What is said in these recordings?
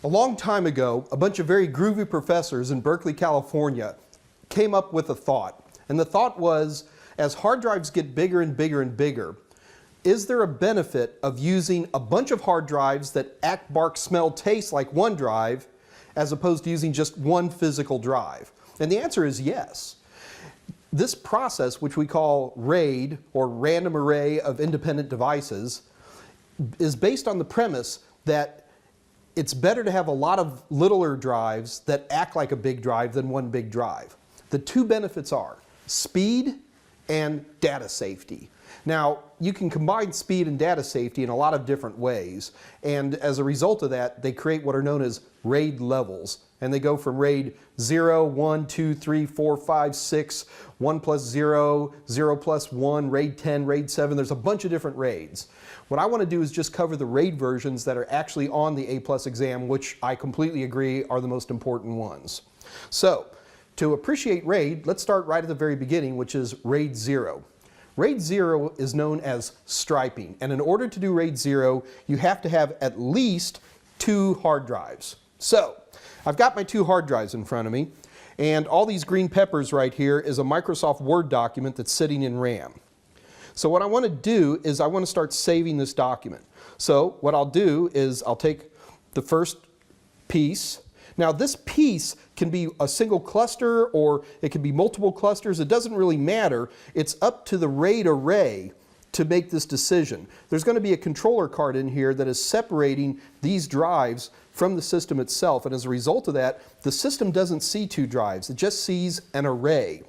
A long time ago, a bunch of very groovy professors in Berkeley, California came up with a thought. And the thought was, as hard drives get bigger and bigger and bigger, is there a benefit of using a bunch of hard drives that act, bark, smell, taste like one drive, as opposed to using just one physical drive? And the answer is yes. This process, which we call RAID, or Random Array of Independent Devices, is based on the premise that it's better to have a lot of littler drives that act like a big drive than one big drive. The two benefits are speed and data safety. Now, you can combine speed and data safety in a lot of different ways, and as a result of that, they create what are known as RAID levels. And they go from RAID 0, 1, 2, 3, 4, 5, 6, 1 plus 0, 0 plus 1, RAID 10, RAID 7. There's a bunch of different RAIDs. What I want to do is just cover the RAID versions that are actually on the A+ exam, which I completely agree are the most important ones. So, to appreciate RAID, let's start right at the very beginning, which is RAID 0. RAID 0 is known as striping, and in order to do RAID 0, you have to have at least 2 hard drives. So, I've got my 2 hard drives in front of me, and all these green peppers right here is a Microsoft Word document that's sitting in RAM. So what I want to do is I want to start saving this document. So what I'll do is I'll take the first piece. Now this piece can be a single cluster or it can be multiple clusters. It doesn't really matter. It's up to the RAID array to make this decision. There's going to be a controller card in here that is separating these drives from the system itself, and as a result of that, the system doesn't see 2 drives. It just sees an array.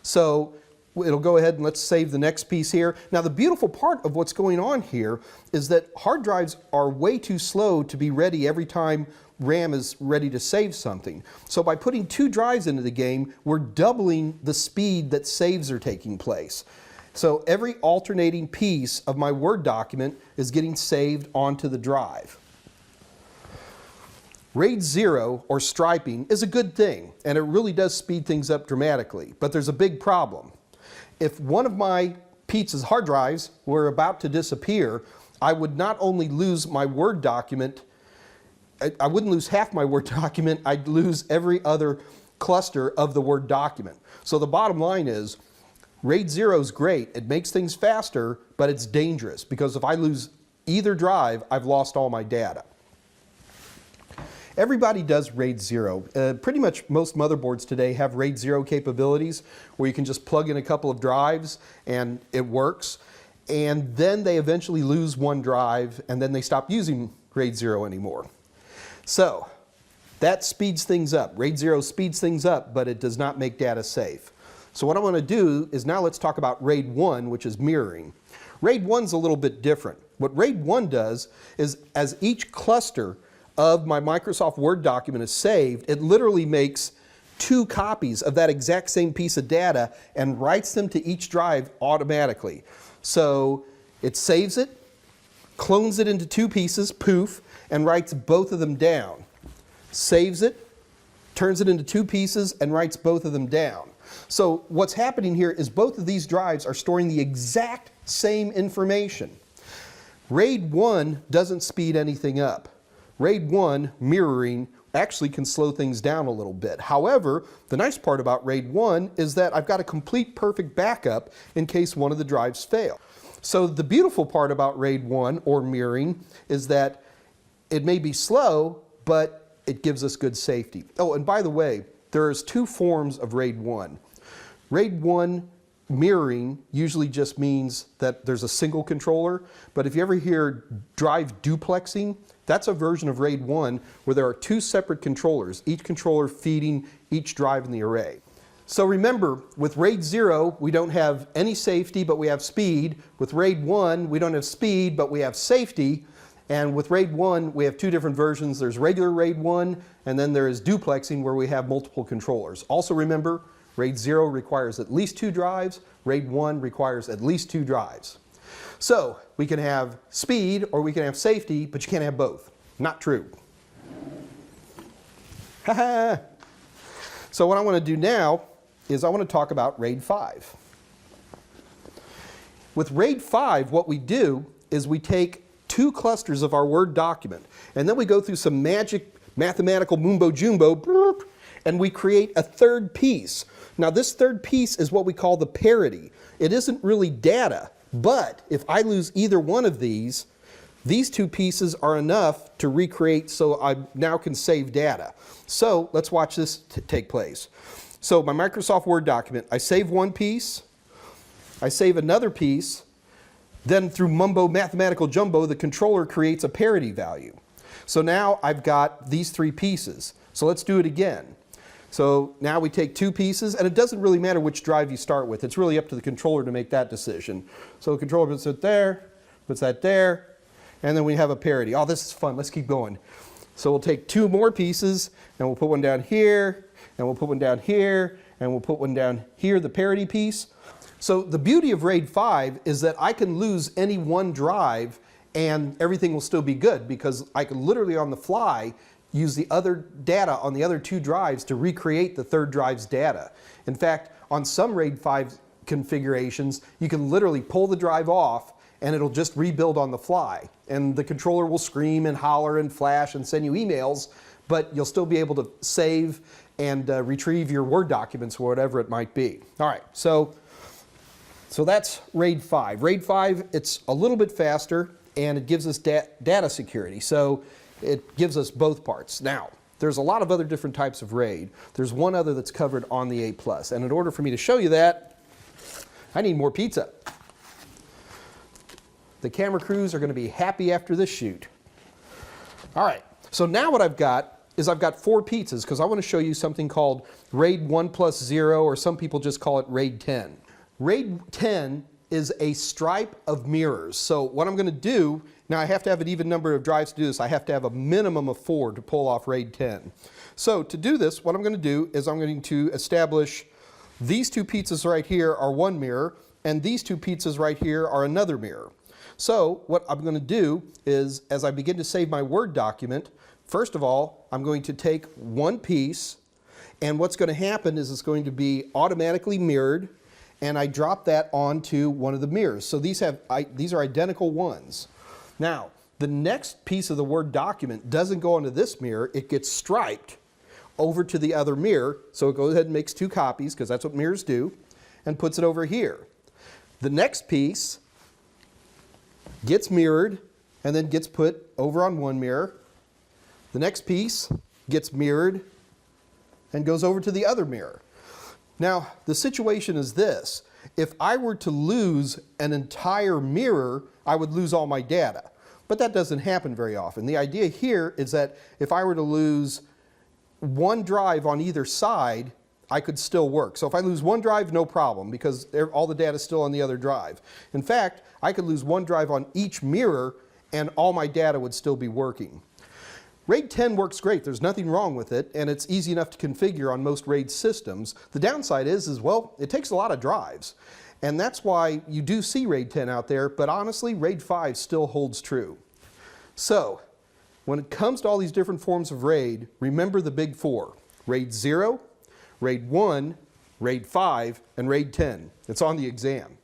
So it'll go ahead and let's save the next piece here. Now the beautiful part of what's going on here is that hard drives are way too slow to be ready every time RAM is ready to save something. So by putting 2 drives into the game, we're doubling the speed that saves are taking place. So every alternating piece of my Word document is getting saved onto the drive. RAID 0, or striping, is a good thing, and it really does speed things up dramatically. But there's a big problem. If one of my pieces, hard drives, were about to disappear, I would not only lose my Word document, I wouldn't lose half my Word document, I'd lose every other cluster of the Word document. So the bottom line is, RAID 0 is great, it makes things faster, but it's dangerous, because if I lose either drive, I've lost all my data. Everybody does RAID 0. Pretty much most motherboards today have RAID 0 capabilities where you can just plug in a couple of drives and it works. And then they eventually lose one drive and then they stop using RAID 0 anymore. So that speeds things up. RAID 0 speeds things up, but it does not make data safe. So what I want to do is now let's talk about RAID 1, which is mirroring. RAID 1 is a little bit different. What RAID 1 does is as each cluster of my Microsoft Word document is saved, it literally makes 2 copies of that exact same piece of data and writes them to each drive automatically. So it saves it, clones it into 2 pieces, poof, and writes both of them down. Saves it, turns it into 2 pieces, and writes both of them down. So what's happening here is both of these drives are storing the exact same information. RAID 1 doesn't speed anything up. RAID 1, mirroring, actually can slow things down a little bit. However, the nice part about RAID 1 is that I've got a complete perfect backup in case one of the drives fail. So the beautiful part about RAID 1, or mirroring, is that it may be slow, but it gives us good safety. Oh, and by the way, there's 2 forms of RAID 1. RAID 1 mirroring usually just means that there's a single controller, but if you ever hear drive duplexing, that's a version of RAID 1 where there are 2 separate controllers, each controller feeding each drive in the array. So remember, with RAID 0, we don't have any safety, but we have speed. With RAID 1, we don't have speed, but we have safety. And with RAID 1, we have 2 different versions. There's regular RAID 1, and then there is duplexing where we have multiple controllers. Also remember, RAID 0 requires at least 2 drives. RAID 1 requires at least 2 drives. So we can have speed or we can have safety, but you can't have both. Not true. So what I want to do now is I want to talk about RAID 5. With RAID 5, what we do is we take 2 clusters of our Word document. And then we go through some magic mathematical mumbo jumbo, and we create a third piece. Now this third piece is what we call the parity. It isn't really data, but if I lose either one of these 2 pieces are enough to recreate, so I now can save data. So let's watch this take place. So my Microsoft Word document, I save one piece, I save another piece, then through mathematical jumbo, the controller creates a parity value. So now I've got these 3 pieces. So let's do it again. So now we take 2 pieces, and it doesn't really matter which drive you start with. It's really up to the controller to make that decision. So the controller puts it there, puts that there, and then we have a parity. Oh, this is fun. Let's keep going. So we'll take 2 more pieces, and we'll put one down here, and we'll put one down here, and we'll put one down here, the parity piece. So the beauty of RAID 5 is that I can lose any one drive and everything will still be good, because I can literally on the fly use the other data on the other 2 drives to recreate the third drive's data. In fact, on some RAID 5 configurations, you can literally pull the drive off and it'll just rebuild on the fly. And the controller will scream and holler and flash and send you emails, but you'll still be able to save and retrieve your Word documents or whatever it might be. All right, so that's RAID 5. RAID 5, it's a little bit faster and it gives us data security. So it gives us both parts. Now, there's a lot of other different types of RAID. There's one other that's covered on the A+. And in order for me to show you that, I need more pizza. The camera crews are going to be happy after this shoot. All right, so now what I've got is I've got 4 pizzas, because I want to show you something called RAID 1+0, or some people just call it RAID 10. RAID 10 is a stripe of mirrors. So what I'm going to do, now I have to have an even number of drives to do this. I have to have a minimum of 4 to pull off RAID 10. So to do this, what I'm going to do is I'm going to establish these 2 pizzas right here are one mirror, and these 2 pizzas right here are another mirror. So what I'm going to do is, as I begin to save my Word document, first of all, I'm going to take one piece, and what's going to happen is it's going to be automatically mirrored, and I drop that onto one of the mirrors. So these are identical ones. Now, the next piece of the Word document doesn't go onto this mirror, it gets striped over to the other mirror, so it goes ahead and makes 2 copies, because that's what mirrors do, and puts it over here. The next piece gets mirrored and then gets put over on one mirror. The next piece gets mirrored and goes over to the other mirror. Now, the situation is this. If I were to lose an entire mirror, I would lose all my data. But that doesn't happen very often. The idea here is that if I were to lose one drive on either side, I could still work. So if I lose one drive, no problem, because all the data is still on the other drive. In fact, I could lose one drive on each mirror and all my data would still be working. RAID 10 works great. There's nothing wrong with it, and it's easy enough to configure on most RAID systems. The downside is well, it takes a lot of drives. And that's why you do see RAID 10 out there, but honestly, RAID 5 still holds true. So, when it comes to all these different forms of RAID, remember the big 4. RAID 0, RAID 1, RAID 5, and RAID 10. It's on the exam.